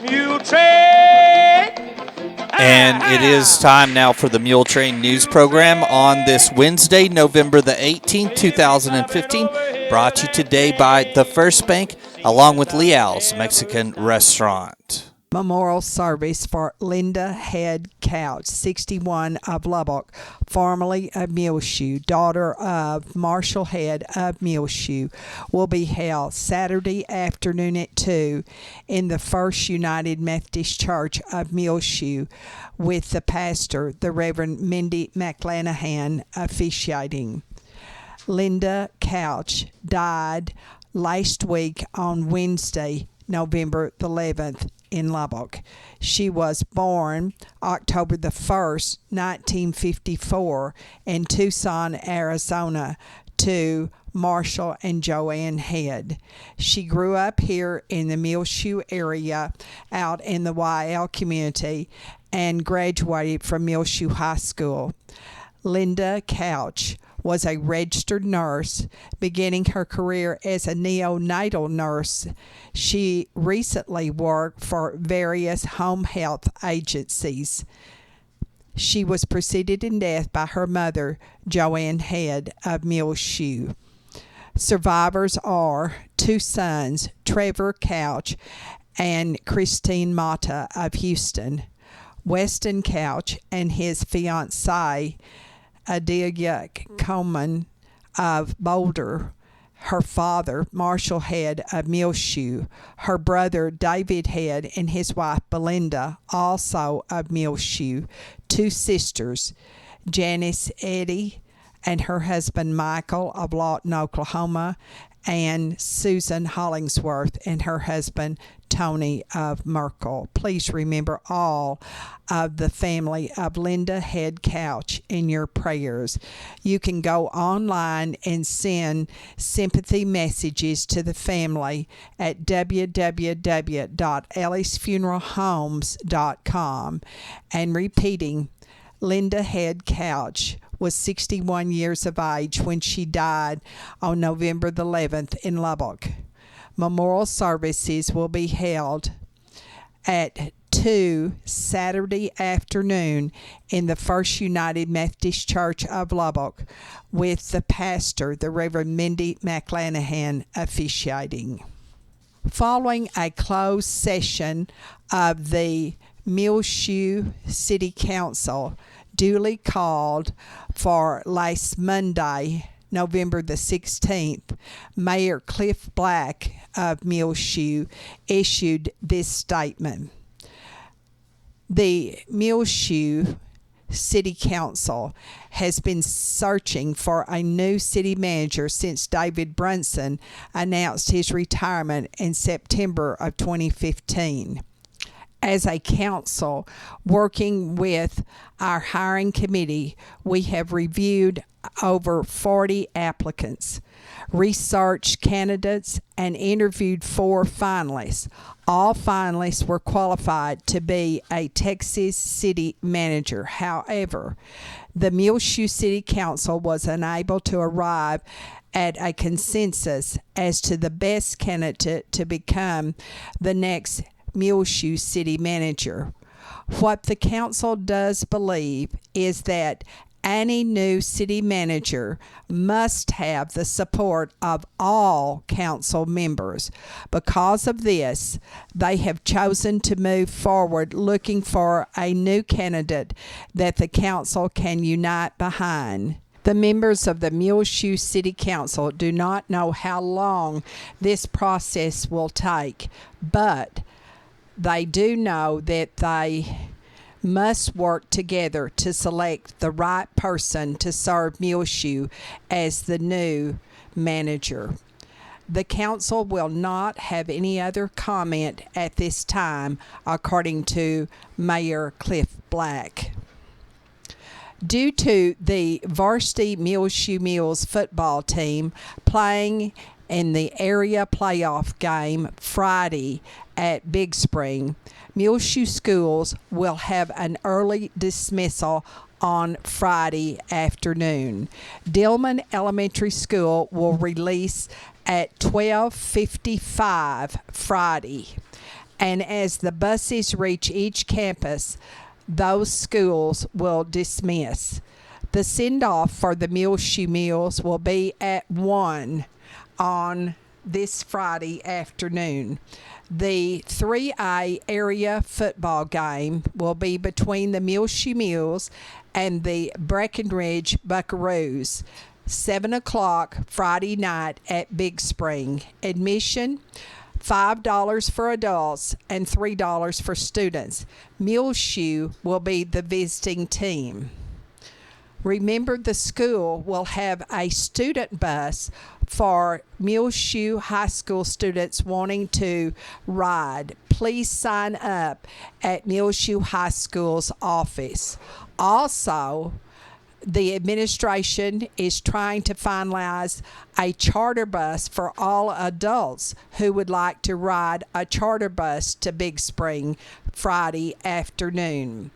Muletrain. And it is time now for the Muletrain News Program on this Wednesday, November the 18th, 2015. Brought to you today by The First Bank, along with Leal's Mexican Restaurant. Memorial service for Linda Head Couch, 61 of Lubbock, formerly of Muleshoe, daughter of Marshall Head of Muleshoe, will be held Saturday afternoon at 2 in the First United Methodist Church of Muleshoe, with the pastor, the Reverend Mindy McClanahan, officiating. Linda Couch died last week on Wednesday, November the 11th, in Lubbock. She was born October the 1st, 1954, in Tucson, Arizona, to Marshall and Joanne Head. She grew up here in the Muleshoe area, out in the YL community, and graduated from Muleshoe High School. Linda Couch was a registered nurse, beginning her career as a neonatal nurse. She recently worked for various home health agencies. She was preceded in death by her mother, Joanne Head of Muleshoe. Survivors are two sons, Trevor Couch and Christine Mata of Houston. Weston Couch and his fiancée, Adelia Coleman of Boulder, her father, Marshall Head of Muleshoe, her brother, David Head, and his wife, Belinda, also of Muleshoe, two sisters, Janice Eddy and her husband, Michael, of Lawton, Oklahoma, and Susan Hollingsworth and her husband, Tony of Merkel. Please remember all of the family of Linda Head Couch in your prayers. You can go online and send sympathy messages to the family at www.ellisfuneralhomes.com. And repeating, Linda Head Couch was 61 years of age when she died on November the 11th in Lubbock. Memorial services will be held at 2 Saturday afternoon in the First United Methodist Church of Lubbock, with the pastor, the Reverend Mindy McClanahan, officiating. Following a closed session of the Muleshoe City Council, duly called for last Monday, November the 16th, Mayor Cliff Black of Muleshoe issued this statement. The Muleshoe City Council has been searching for a new city manager since David Brunson announced his retirement in September of 2015. As a council, working with our hiring committee, we have reviewed over 40 applicants, researched candidates, and interviewed 4 finalists. All finalists were qualified to be a Texas city manager. However, the Muleshoe City Council was unable to arrive at a consensus as to the best candidate to become the next Muleshoe City Manager. What the council does believe is that any new city manager must have the support of all council members. Because of this, they have chosen to move forward looking for a new candidate that the council can unite behind. The members of the Muleshoe City Council do not know how long this process will take, but they do know that they must work together to select the right person to serve Muleshoe as the new manager. The council will not have any other comment at this time, according to Mayor Cliff Black. Due to the varsity Muleshoe Mules football team playing in the area playoff game Friday at Big Spring. Muleshoe schools will have an early dismissal on Friday afternoon. Dillman Elementary School will release at 12:55 Friday. And as the buses reach each campus, those schools will dismiss. The send-off for the Muleshoe Mules will be at 1 on this Friday afternoon. The 3A area football game will be between the Muleshoe Mules and the Breckenridge Buckaroos, 7 o'clock Friday night at Big Spring. Admission, $5 for adults and $3 for students. Muleshoe will be the visiting team. Remember, the school will have a student bus for Muleshoe High School students wanting to ride. Please sign up at Muleshoe High School's office. Also, the administration is trying to finalize a charter bus for all adults who would like to ride a charter bus to Big Spring Friday afternoon.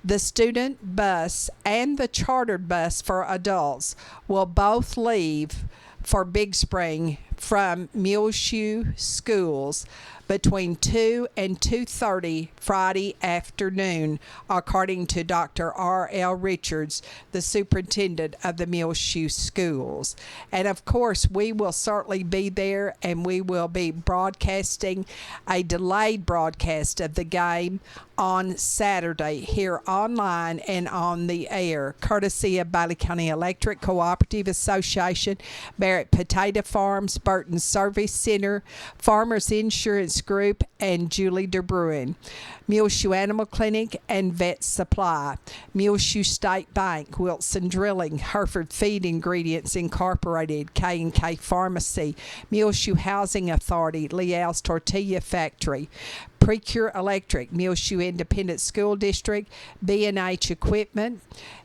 The student bus and the chartered bus for adults will both leave for Big Spring from Muleshoe schools between 2 and 2:30 Friday afternoon, according to Dr. R.L. Richards, the superintendent of the Muleshoe schools. And of course, we will certainly be there, and we will be broadcasting a delayed broadcast of the game on Saturday here online and on the air, courtesy of Bailey County Electric Cooperative Association, Barrett Potato Farms, Burton Service Center, Farmers Insurance Group, and Julie DeBruin, Muleshoe Animal Clinic and Vet Supply, Muleshoe State Bank, Wilson Drilling, Hereford Feed Ingredients Incorporated, K&K Pharmacy, Muleshoe Housing Authority, Leal's Tortilla Factory, Precure Electric, Muleshoe Independent School District, B&H Equipment,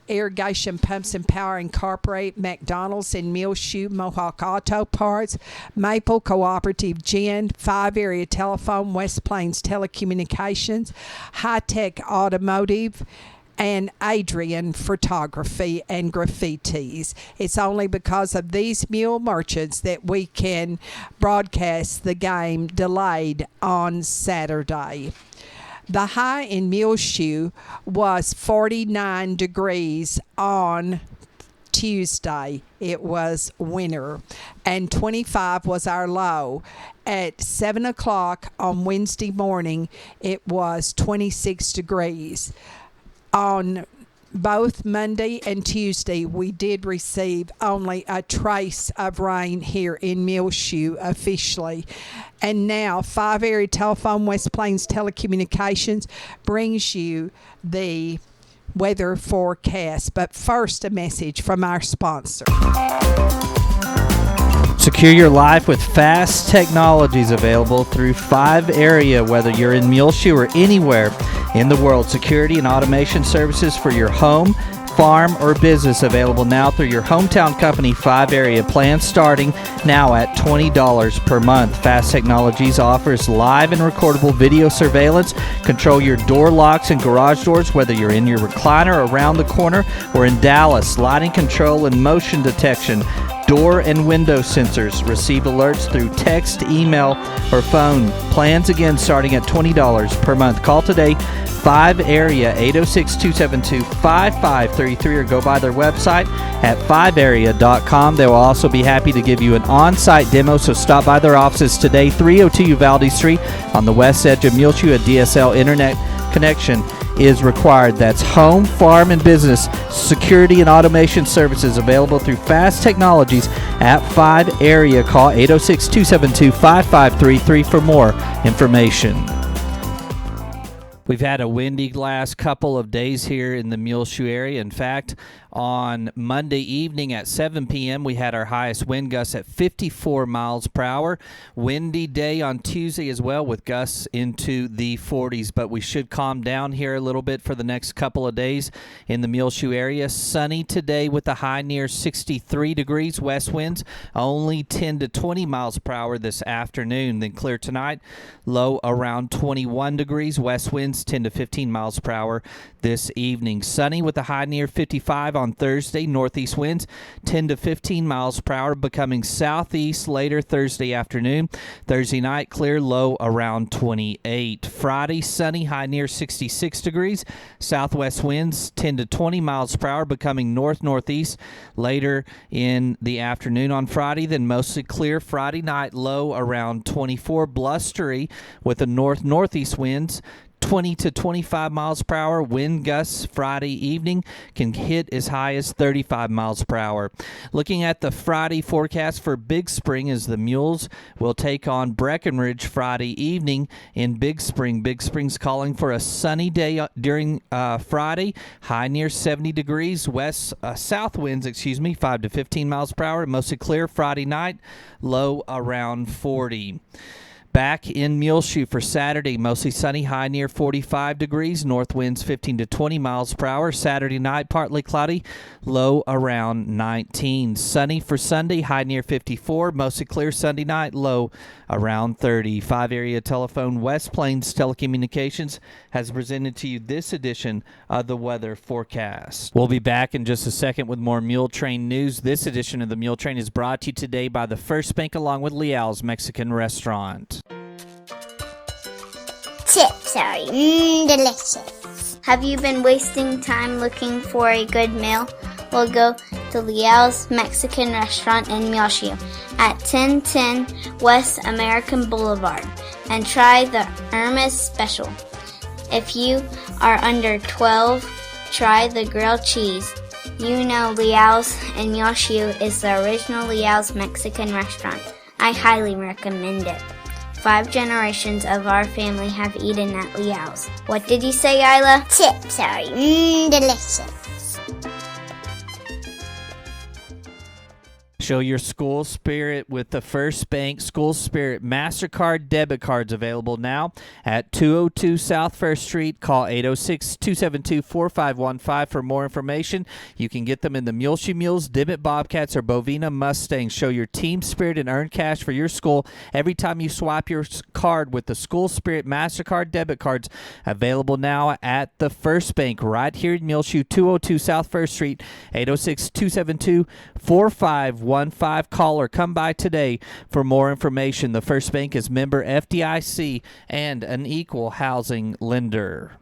Irrigation Pumps and Power Incorporated, McDonald's in Muleshoe, Mohawk Auto Parts, Maple Cooperative Gin, 5 Area Telephone, West Plains Telecommunications, High Tech Automotive, and Adrian Photography and Graffitis. It's only because of these mule merchants that we can broadcast the game delayed on Saturday. The high in Muleshoe was 49 degrees on Tuesday. It was winter, and 25 was our low. At 7 o'clock on Wednesday morning, it was 26 degrees. On both Monday and Tuesday, we did receive only a trace of rain here in Muleshoe officially. And now, 5 Area Telephone, West Plains Telecommunications brings you the weather forecast. But first, a message from our sponsor. Secure your life with fast technologies available through 5 Area. Whether you're in Muleshoe or anywhere in the world, security and automation services for your home, farm, or business available now through your hometown company, 5 Area. Plans starting now at $20 per month. Fast Technologies offers live and recordable video surveillance. Control your door locks and garage doors, whether you're in your recliner around the corner or in Dallas. Lighting control and motion detection. Door and window sensors. Receive alerts through text, email, or phone. Plans again starting at $20 per month. Call today, 5 Area, 806-272-5533, or go by their website at 5area.com. They will also be happy to give you an on-site demo, so stop by their offices today, 302 Uvalde Street on the west edge of Muleshoe. A DSL internet connection is required. That's home, farm, and business security and automation services available through Fast Technologies at 5 Area. Call 806-272-5533 for more information. We've had a windy last couple of days here in the Muleshoe area. In fact, on Monday evening at 7 p.m., we had our highest wind gusts at 54 miles per hour. Windy day on Tuesday as well, with gusts into the 40s, but we should calm down here a little bit for the next couple of days in the Muleshoe area. Sunny today with a high near 63 degrees. West winds only 10 to 20 miles per hour this afternoon. Then clear tonight, low around 21 degrees. West winds 10 to 15 miles per hour this evening. Sunny with a high near 55 on Thursday. Northeast winds 10 to 15 miles per hour, becoming southeast later Thursday afternoon. Thursday night, clear, low around 28. Friday, sunny, high near 66 degrees. Southwest winds 10 to 20 miles per hour, becoming north-northeast later in the afternoon on Friday. Then mostly clear Friday night, low around 24. Blustery with the north-northeast winds 20 to 25 miles per hour. Wind gusts Friday evening can hit as high as 35 miles per hour. Looking at the Friday forecast for Big Spring, as the Mules will take on Breckenridge Friday evening in Big Spring. Big Spring's calling for a sunny day during Friday, high near 70 degrees. South winds, 5 to 15 miles per hour. Mostly clear Friday night, low around 40. Back in Muleshoe for Saturday, mostly sunny, high near 45 degrees. North winds 15 to 20 miles per hour. Saturday night, partly cloudy, low around 19. Sunny for Sunday, high near 54. Mostly clear Sunday night, low around 30. 5-area telephone. West Plains Telecommunications has presented to you this edition of the weather forecast. We'll be back in just a second with more Muletrain news. This edition of the Muletrain is brought to you today by the First Bank along with Leal's Mexican Restaurant. Chips are delicious. Have you been wasting time looking for a good meal? Well, go to Leal's Mexican Restaurant in Muleshoe at 1010 West American Boulevard and try the Irma's Special. If you are under 12, try the grilled cheese. You know Leal's in Muleshoe is the original Leal's Mexican Restaurant. I highly recommend it. 5 generations of our family have eaten at Leal's. What did you say, Isla? Chips are delicious. Show your school spirit with the First Bank School Spirit MasterCard debit cards available now at 202 South First Street. Call 806-272-4515 for more information. You can get them in the Muleshoe Mules, Dimmitt Bobcats, or Bovina Mustangs. Show your team spirit and earn cash for your school every time you swipe your card with the School Spirit MasterCard debit cards available now at the First Bank right here in Muleshoe, 202 South First Street, 806-272-4515. Call or come by today for more information. The First Bank is member FDIC and an equal housing lender.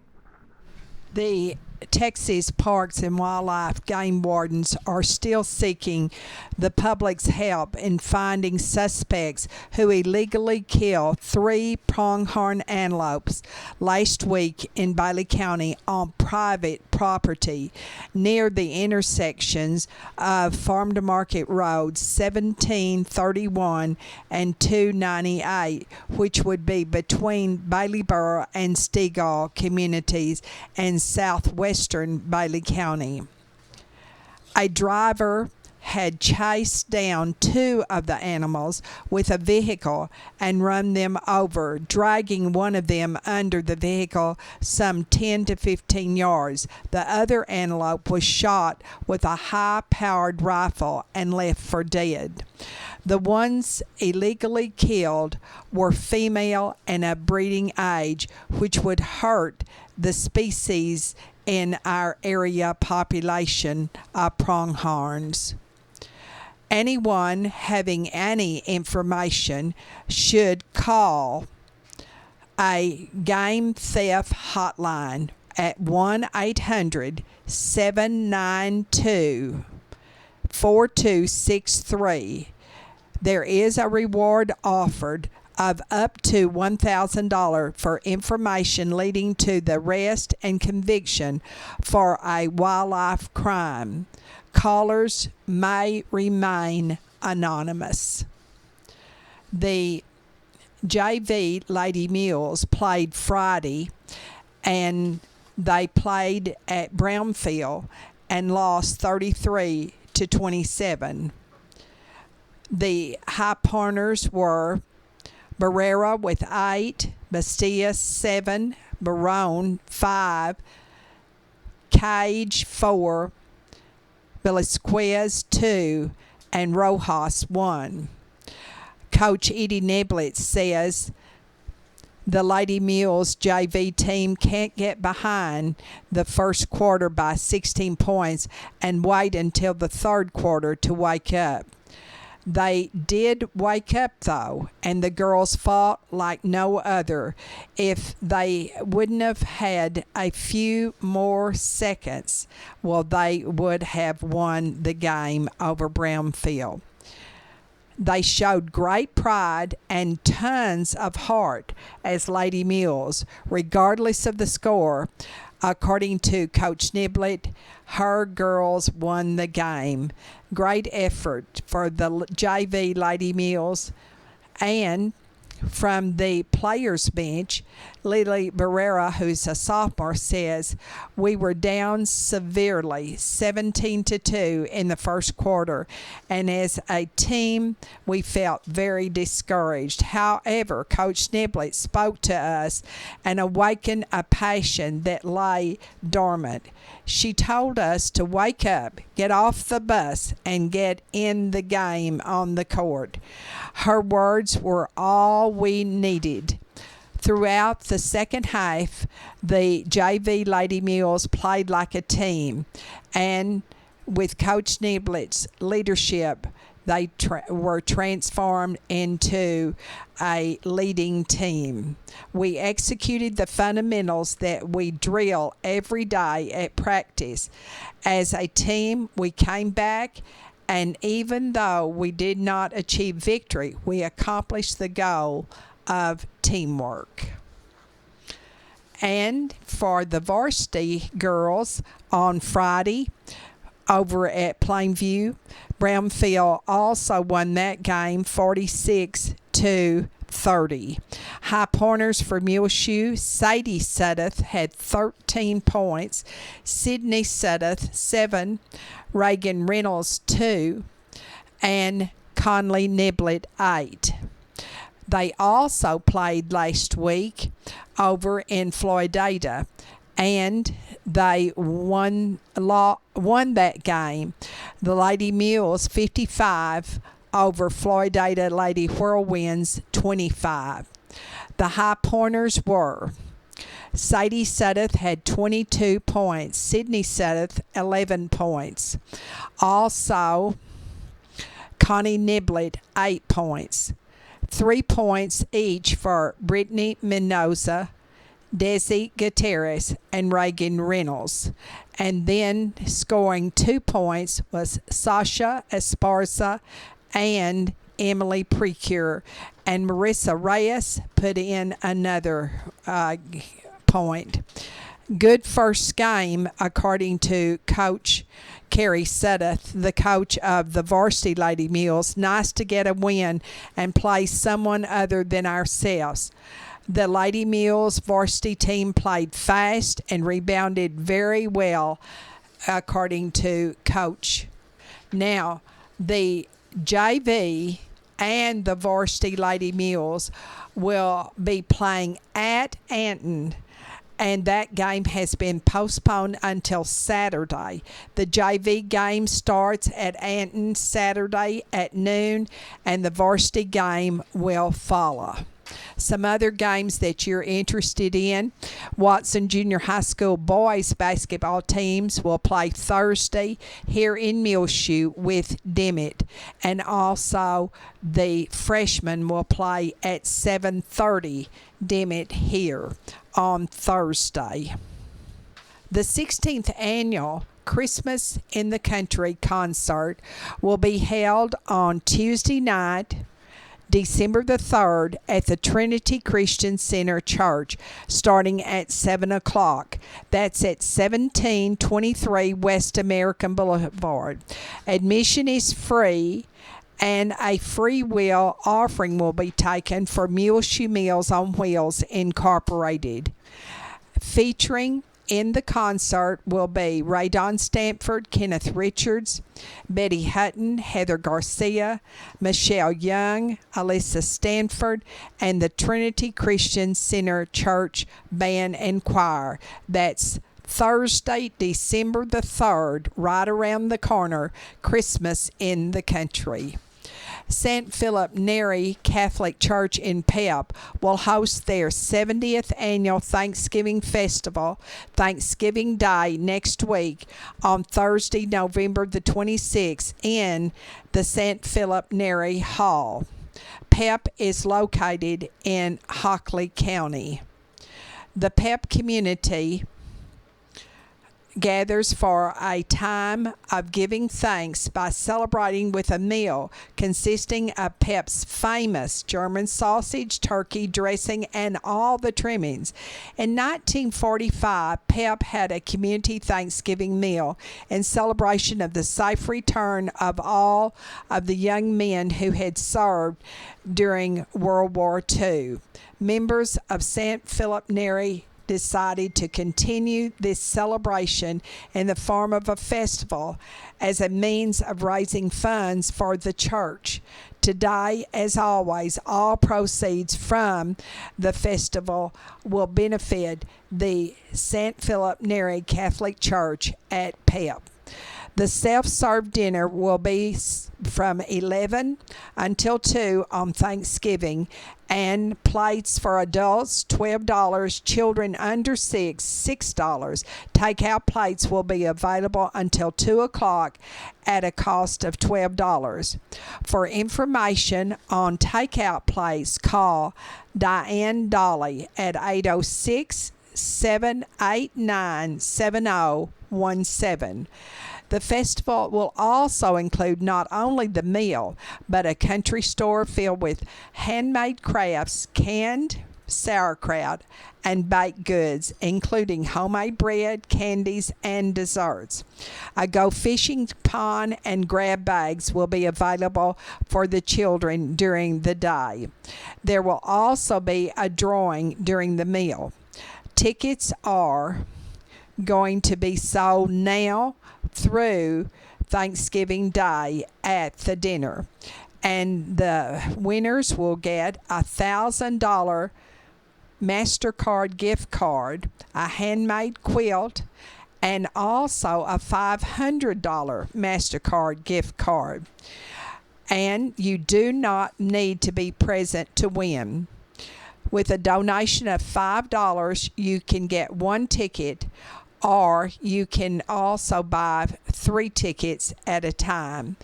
The Texas Parks and Wildlife game wardens are still seeking the public's help in finding suspects who illegally killed 3 pronghorn antelopes last week in Bailey County on private property near the intersections of Farm to Market Roads 1731 and 298, which would be between Baileyboro and Stegall communities and southwestern Bailey County. A driver had chased down 2 of the animals with a vehicle and run them over, dragging one of them under the vehicle some 10 to 15 yards. The other antelope was shot with a high-powered rifle and left for dead. The ones illegally killed were female and of breeding age, which would hurt the species in our area population of pronghorns. Anyone having any information should call a game theft hotline at 1-800-792-4263. There is a reward offered of up to $1,000 for information leading to the arrest and conviction for a wildlife crime. Callers may remain anonymous. The JV Lady Mules played Friday and they played at Brownfield and lost 33-27. The high pointers were Barrera with 8, Bastia 7, Barone 5, Cage 4, Velasquez 2, and Rojas 1. Coach Eddie Niblett says the Lady Mules JV team can't get behind the first quarter by 16 points and wait until the third quarter to wake up. They did wake up, though, and the girls fought like no other. If they wouldn't have had a few more seconds, well, they would have won the game over Brownfield. They showed great pride and tons of heart as Lady Mules, regardless of the score. According to Coach Niblett, her girls won the game. Great effort for the JV Lady Mules. And from the players' bench, Lily Barrera, who's a sophomore, says, "We were down severely, 17-2 in the first quarter, and as a team, we felt very discouraged. However, Coach Niblett spoke to us and awakened a passion that lay dormant. She told us to wake up, get off the bus, and get in the game on the court." Her words were all we needed. Throughout the second half, the JV Lady Mules played like a team, and with Coach Niblett's leadership, they were transformed into a leading team. We executed the fundamentals that we drill every day at practice. As a team, we came back, and even though we did not achieve victory, we accomplished the goal of teamwork. And for the varsity girls on Friday over at Plainview, Brownfield also won that game 46-30. High pointers for Muleshoe, Sadie Suddeth had 13 points, Sydney Suddeth 7, Reagan Reynolds 2, and Conley Niblett 8. They also played last week over in Floydada, and they won that game. The Lady Mules 55 over Floydada Lady Whirlwinds 25. The high pointers were Sadie Suddeth had 22 points, Sydney Suddeth 11 points. Also, Connie Niblett 8 points. 3 points each for Brittany Mendoza, Desi Gutierrez, and Reagan Reynolds. And then scoring 2 points was Sasha Esparza and Emily Precure. And Marissa Reyes put in another point. Good first game, according to Coach Carrie Suddeth, the coach of the varsity Lady Mules. Nice to get a win and play someone other than ourselves. The Lady Mules varsity team played fast and rebounded very well, according to Coach. Now, the JV and the varsity Lady Mules will be playing at Anton, and that game has been postponed until Saturday. The JV game starts at Anton Saturday at noon, and the varsity game will follow. Some other games that you're interested in: Watson Junior High School boys basketball teams will play Thursday here in Muleshoe with Dimmitt, and also the freshmen will play at 7:30 Dimmitt here on Thursday. The 16th annual Christmas in the Country concert will be held on Tuesday night, December the 3rd, at the Trinity Christian Center Church, starting at 7 o'clock. That's at 1723 West American Boulevard. Admission is free, and a free will offering will be taken for Muleshoe Meals on Wheels Incorporated. Featuring in the concert will be Ray Don Stanford, Kenneth Richards, Betty Hutton, Heather Garcia, Michelle Young, Alyssa Stanford, and the Trinity Christian Center Church Band and Choir. That's Thursday, December the 3rd, right around the corner, Christmas in the country. St. Philip Neri Catholic Church in Pep will host their 70th annual Thanksgiving Festival, Thanksgiving Day next week on Thursday, November the 26th in the St. Philip Neri Hall. Pep is located in Hockley County. The Pep community gathers for a time of giving thanks by celebrating with a meal consisting of Pep's famous German sausage, turkey dressing, and all the trimmings. In 1945, Pep had a community Thanksgiving meal in celebration of the safe return of all of the young men who had served during World War II. Members of St. Philip Neri decided to continue this celebration in the form of a festival as a means of raising funds for the church. Today, as always, all proceeds from the festival will benefit the St. Philip Neri Catholic Church at Pep. The self-serve dinner will be from 11 until 2 on Thanksgiving, and plates for adults $12, children under 6 $6. Takeout plates will be available until 2 o'clock at a cost of $12. For information on takeout plates, call Diane Dolly at 806-789-7017. The festival will also include not only the meal, but a country store filled with handmade crafts, canned sauerkraut, and baked goods, including homemade bread, candies, and desserts. A go fishing pond and grab bags will be available for the children during the day. There will also be a drawing during the meal. Tickets are going to be sold now through Thanksgiving Day at the dinner, and the winners will get a $1,000 MasterCard gift card, a handmade quilt, and also a $500 MasterCard gift card. And you do not need to be present to win. With a donation of $5, you can get one ticket, or you can also buy 3 tickets at a time.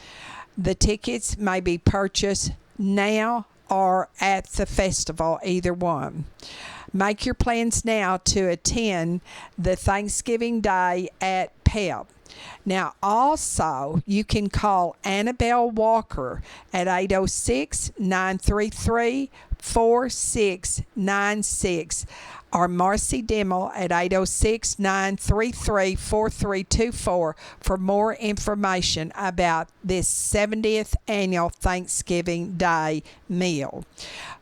The tickets may be purchased now or at the festival, either one. Make your plans now to attend the Thanksgiving Day at Pep. Now, also, you can call Annabelle Walker at 806-933-4696 or Marcy Dimmel at 806-933-4324 for more information about this 70th annual Thanksgiving Day meal.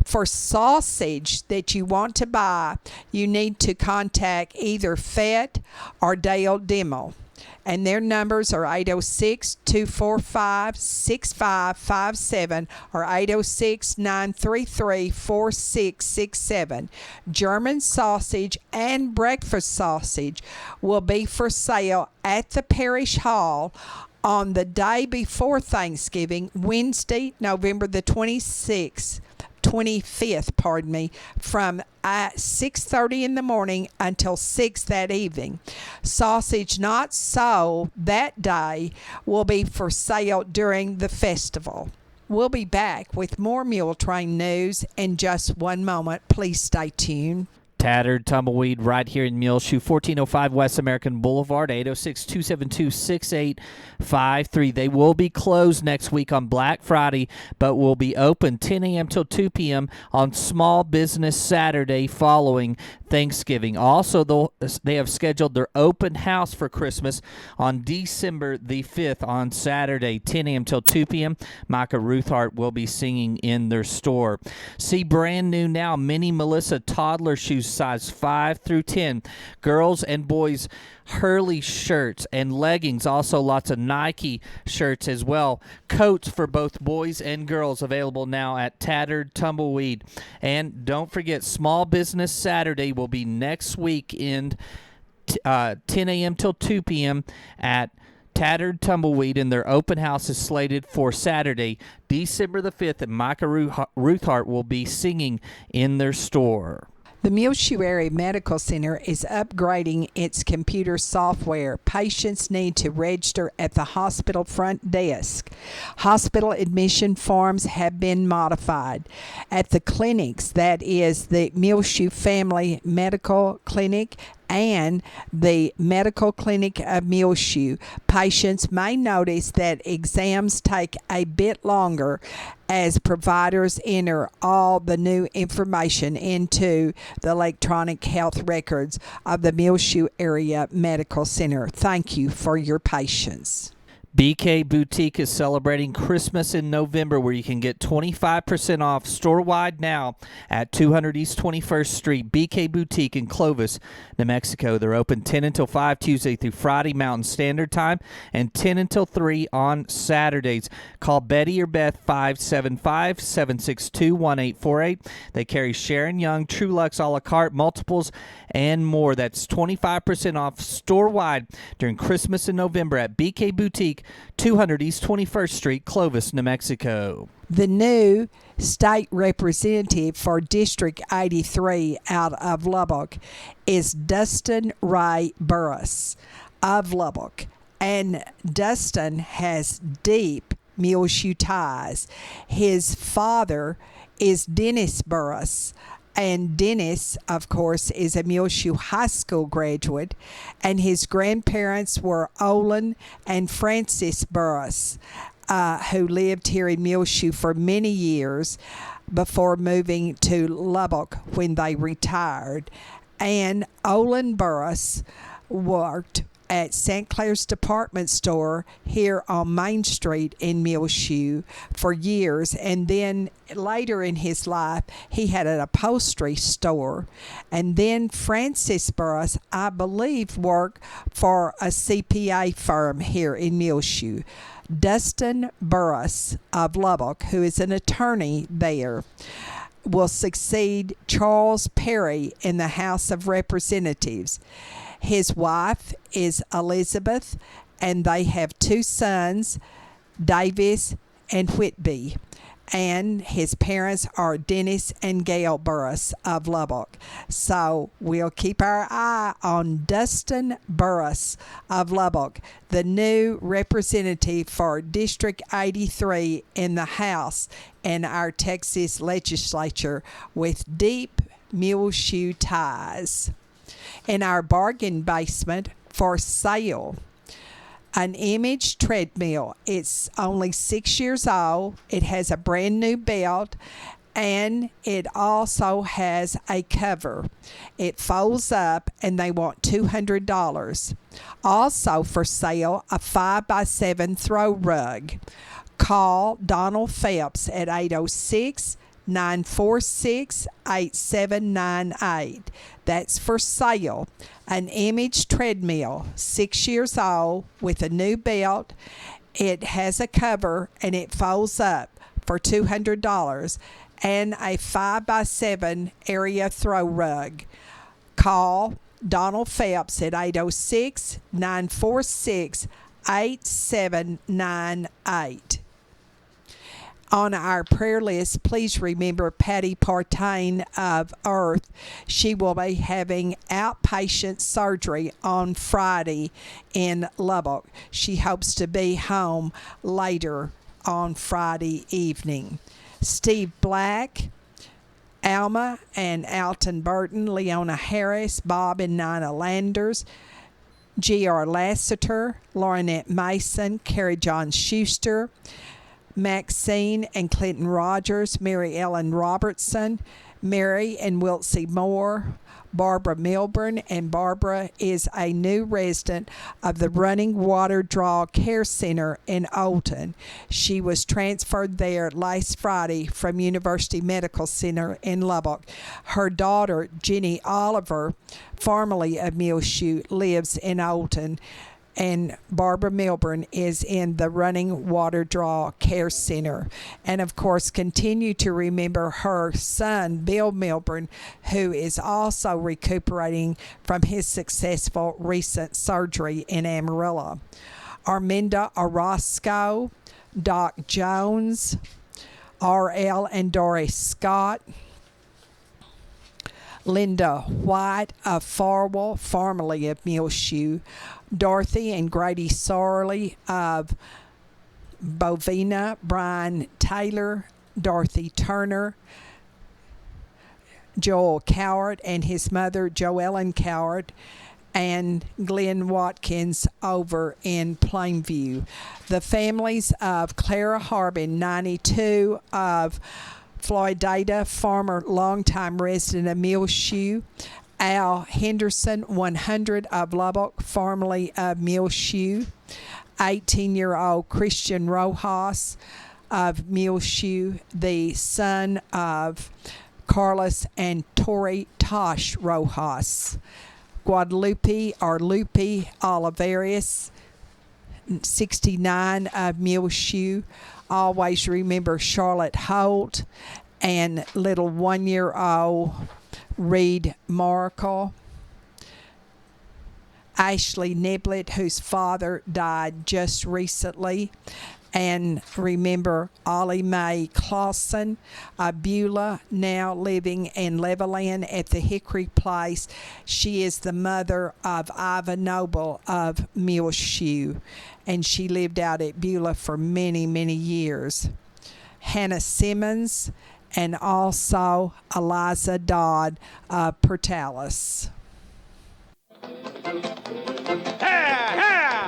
For sausage that you want to buy, you need to contact either Fett or Dale Dimmel, and their numbers are 806-245-6557 or 806-933-4667. German sausage and breakfast sausage will be for sale at the Parish Hall on the day before Thanksgiving, Wednesday, November the 25th, from 6:30 in the morning until 6 that evening. Sausage not sold that day will be for sale during the festival. We'll be back with more Muletrain news in just one moment. Please stay tuned. Tattered Tumbleweed right here in Muleshoe, 1405 West American Boulevard, 806-272-6853. They will be closed next week on Black Friday, but will be open 10 a.m. till 2 p.m. on Small Business Saturday following Thanksgiving. Also, they have scheduled their open house for Christmas on December the 5th on Saturday, 10 a.m. till 2 p.m. Micah Ruthart will be singing in their store. See brand new now, Mini Melissa toddler shoes size 5 through 10. Girls and boys Hurley shirts and leggings. Also lots of Nike shirts as well. Coats for both boys and girls available now at Tattered Tumbleweed. And don't forget, Small Business Saturday will be next weekend, 10 a.m. till 2 p.m. at Tattered Tumbleweed, and their open house is slated for Saturday, December the 5th, and Micah Ruthart will be singing in their store. The Muleshoe Area Medical Center is upgrading its computer software. Patients need to register at the hospital front desk. Hospital admission forms have been modified. At the clinics, that is the Muleshoe Family Medical Clinic and the Medical Clinic of Muleshoe, patients may notice that exams take a bit longer as providers enter all the new information into the electronic health records of the Muleshoe Area Medical Center. Thank you for your patience. BK Boutique is celebrating Christmas in November, where you can get 25% off store-wide now at 200 East 21st Street. BK Boutique in Clovis, New Mexico. They're open 10 until 5 Tuesday through Friday Mountain Standard Time and 10 until 3 on Saturdays. Call Betty or Beth 575-762-1848. They carry Sharon Young, Trulux, a la carte, multiples, and more. That's 25% off store-wide during Christmas in November at BK Boutique, 200 East 21st Street, Clovis, New Mexico. The new state representative for District 83 out of Lubbock is Dustin Ray Burris of Lubbock. And Dustin has deep Muleshoe ties. His father is Dennis Burris. And Dennis, of course, is a Muleshoe High School graduate, and his grandparents were Olin and Francis Burris, who lived here in Muleshoe for many years before moving to Lubbock when they retired. And Olin Burris worked at St. Clair's department store here on Main Street in Muleshoe for years, and then later in his life he had an upholstery store. And then Francis Burris, I believe, worked for a CPA firm here in Muleshoe. Dustin Burris of Lubbock, who is an attorney there, will succeed Charles Perry in the House of Representatives. His wife is Elizabeth, and they have 2 sons, Davis and Whitby. And his parents are Dennis and Gail Burris of Lubbock. So we'll keep our eye on Dustin Burris of Lubbock, the new representative for District 83 in the House in our Texas legislature with deep Muleshoe ties. In our bargain basement, for sale, an Image treadmill. It's only 6 years old. It has a brand new belt, and it also has a cover. It folds up, and they want $200. Also for sale, a 5x7 throw rug. Call Donald Phelps at 806-946-8798. That's for sale. An Image treadmill, 6 years old, with a new belt. It has a cover, and it folds up for $200. And a 5x7 area throw rug. Call Donald Phelps at 806-946-8798. On our prayer list, please remember Patty Partain of Earth. She will be having outpatient surgery on Friday in Lubbock. She hopes to be home later on Friday evening. Steve Black, Alma and Alton Burton, Leona Harris, Bob and Nina Landers, G.R. Lassiter, Laurinette Mason, Carrie John Schuster, Maxine and Clinton Rogers, Mary Ellen Robertson, Mary and Wiltsey Moore, Barbara Milburn, and Barbara is a new resident of the Running Water Draw Care Center in Olton. She was transferred there last Friday from University Medical Center in Lubbock. Her daughter, Jenny Oliver, formerly of Muleshoe, lives in Olton, and Barbara Milburn is in the Running Water Draw Care Center. And of course, continue to remember her son, Bill Milburn, who is also recuperating from his successful recent surgery in Amarillo. Arminda Orozco, Doc Jones, R.L. and Doris Scott, Linda White of Farwell, formerly of Muleshoe, Dorothy and Grady Sorley of Bovina, Brian Taylor, Dorothy Turner, Joel Coward and his mother, Joellen Coward, and Glenn Watkins over in Plainview. The families of Clara Harbin, 92, of Floydada, former longtime resident of Muleshoe, Al Henderson, 100, of Lubbock, formerly of Muleshoe, 18-year-old Christian Rojas of Muleshoe, the son of Carlos and Tori Tosh Rojas, Guadalupe or Lupe Olivares, 69, of Muleshoe. Always remember Charlotte Holt and little 1-year-old Reed Markle. Ashley Niblett, whose father died just recently. And remember Ollie Mae Clausen of Beulah, now living in Levelland at the Hickory Place. She is the mother of Iva Noble of Muleshoe, and she lived out at Beulah for many, many years. Hannah Simmons, and also Eliza Dodd of Portales.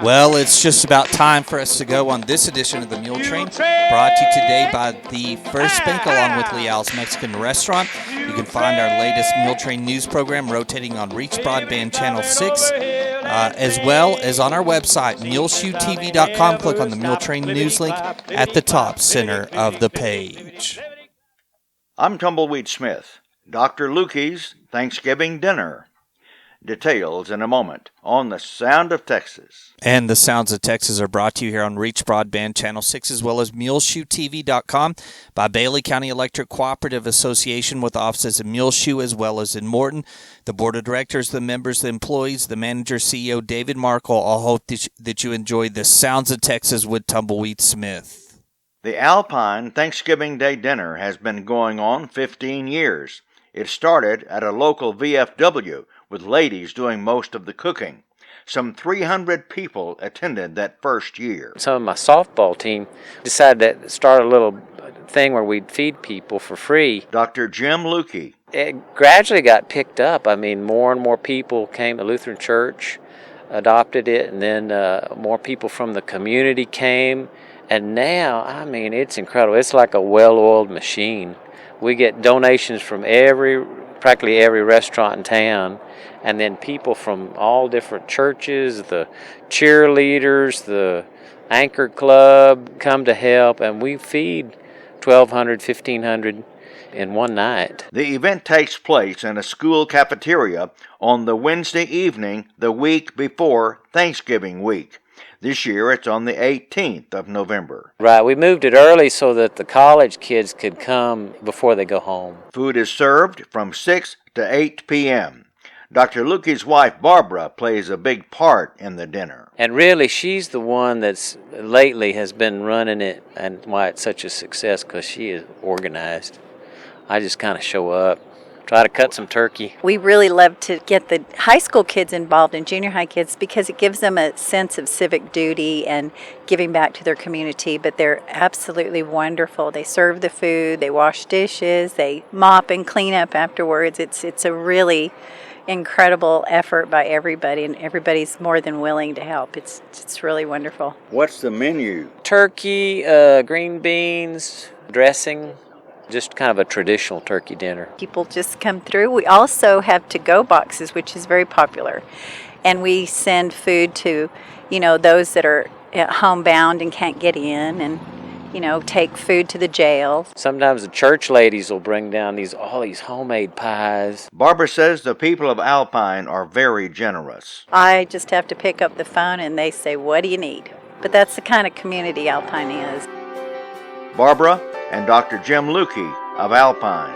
Well, it's just about time for us to go on this edition of the Mule Train, brought to you today by the First Bank along with Leal's Mexican Restaurant. You can find our latest Mule Train news program rotating on Reach Broadband Channel 6, as well as on our website, muleshoetv.com. Click on the Mule Train news link at the top center of the page. I'm Tumbleweed Smith. Dr. Lukey's Thanksgiving Dinner. Details in a moment on The Sound of Texas. And the Sounds of Texas are brought to you here on Reach Broadband Channel 6, as well as muleshoetv.com by Bailey County Electric Cooperative Association, with offices in Muleshoe as well as in Morton. The board of directors, the members, the employees, the manager, CEO David Markle all hope that you enjoy The Sounds of Texas with Tumbleweed Smith. The Alpine Thanksgiving Day Dinner has been going on 15 years. It started at a local VFW, with ladies doing most of the cooking. Some 300 people attended that first year. Some of my softball team decided to start a little thing where we'd feed people for free. Dr. Jim Lukey. It gradually got picked up. I mean, more and more people came. The Lutheran Church adopted it, and then more people from the community came. And now, I mean, it's incredible. It's like a well-oiled machine. We get donations from practically every restaurant in town, and then people from all different churches, the cheerleaders, the Anchor Club come to help, and we feed 1,200, 1,500 in one night. The event takes place in a school cafeteria on the Wednesday evening the week before Thanksgiving week. This year it's on the 18th of November. Right, we moved it early so that the college kids could come before they go home. Food is served from 6 to 8 p.m. Dr. Lukey's wife, Barbara, plays a big part in the dinner. And really, she's the one that's lately has been running it, and why it's such a success, because she is organized. I just kind of show up, try to cut some turkey. We really love to get the high school kids involved and junior high kids because it gives them a sense of civic duty and giving back to their community, but they're absolutely wonderful. They serve the food, they wash dishes, they mop and clean up afterwards. It's a really incredible effort by everybody, and everybody's more than willing to help. It's really wonderful. What's the menu? Turkey, green beans, dressing, Just kind of a traditional turkey dinner. People just come through. We also have to-go boxes, which is very popular. And we send food to, those that are homebound and can't get in, and, take food to the jail. Sometimes the church ladies will bring down all these homemade pies. Barbara says the people of Alpine are very generous. I just have to pick up the phone and they say, "What do you need?" But that's the kind of community Alpine is. Barbara and Dr. Jim Lukey of Alpine.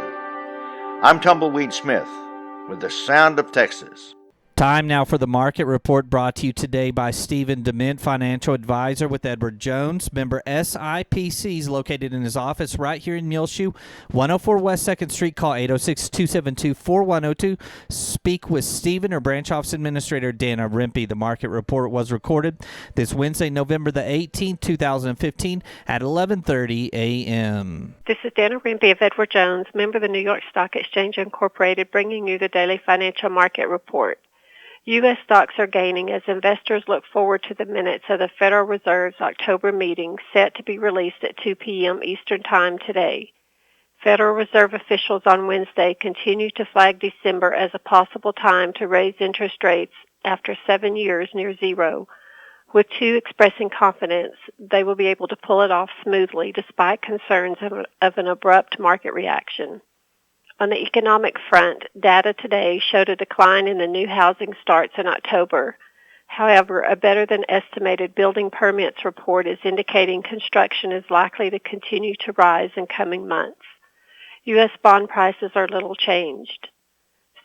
I'm Tumbleweed Smith with the Sound of Texas. Time now for the market report, brought to you today by Stephen DeMint, financial advisor with Edward Jones. Member SIPC is located in his office right here in Muleshoe, 104 West 2nd Street. Call 806-272-4102. Speak with Stephen or Branch Office Administrator Dana Rimpey. The market report was recorded this Wednesday, November the 18th, 2015 at 11:30 a.m. This is Dana Rimpey of Edward Jones, member of the New York Stock Exchange Incorporated, bringing you the daily financial market report. U.S. stocks are gaining as investors look forward to the minutes of the Federal Reserve's October meeting set to be released at 2 p.m. Eastern Time today. Federal Reserve officials on Wednesday continue to flag December as a possible time to raise interest rates after 7 years near zero, with two expressing confidence they will be able to pull it off smoothly despite concerns of an abrupt market reaction. On the economic front, data today showed a decline in the new housing starts in October. However, a better-than-estimated building permits report is indicating construction is likely to continue to rise in coming months. U.S. bond prices are little changed.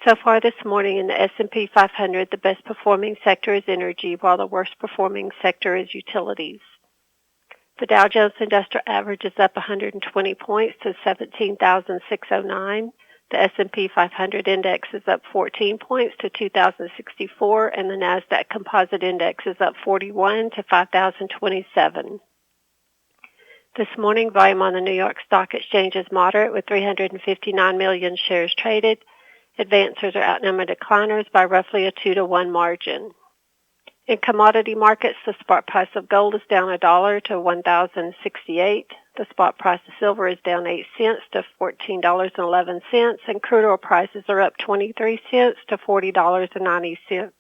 So far this morning in the S&P 500, the best-performing sector is energy, while the worst-performing sector is utilities. The Dow Jones Industrial Average is up 120 points to 17,609. The S&P 500 Index is up 14 points to 2,064, and the NASDAQ Composite Index is up 41 to 5,027. This morning, volume on the New York Stock Exchange is moderate, with 359 million shares traded. Advancers are outnumbered decliners by roughly a 2-to-1 margin. In commodity markets, the spot price of gold is down $1 to $1,068. The spot price of silver is down 8 cents to $14.11, and crude oil prices are up 23 cents to $40.90.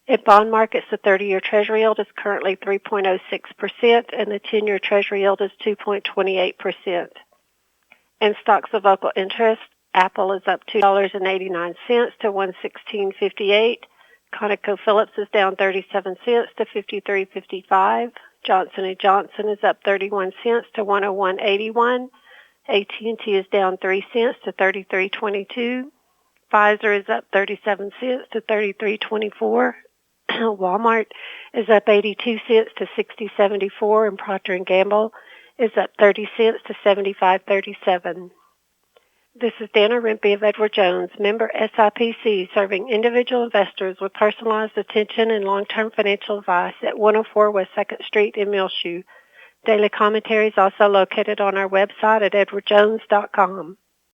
In bond markets, the 30-year Treasury yield is currently 3.06%, and the 10-year Treasury yield is 2.28%. In stocks of local interest, Apple is up $2.89 to $116.58. ConocoPhillips is down 37 cents to 53.55. Johnson & Johnson is up 31 cents to 101.81. AT&T is down 3 cents to 33.22. Pfizer is up 37 cents to 33.24. Walmart is up 82 cents to 60.74, and Procter & Gamble is up 30 cents to 75.37. This is Dana Rimpey of Edward Jones, member SIPC, serving individual investors with personalized attention and long-term financial advice at 104 West 2nd Street in Muleshoe. Daily commentary is also located on our website at edwardjones.com.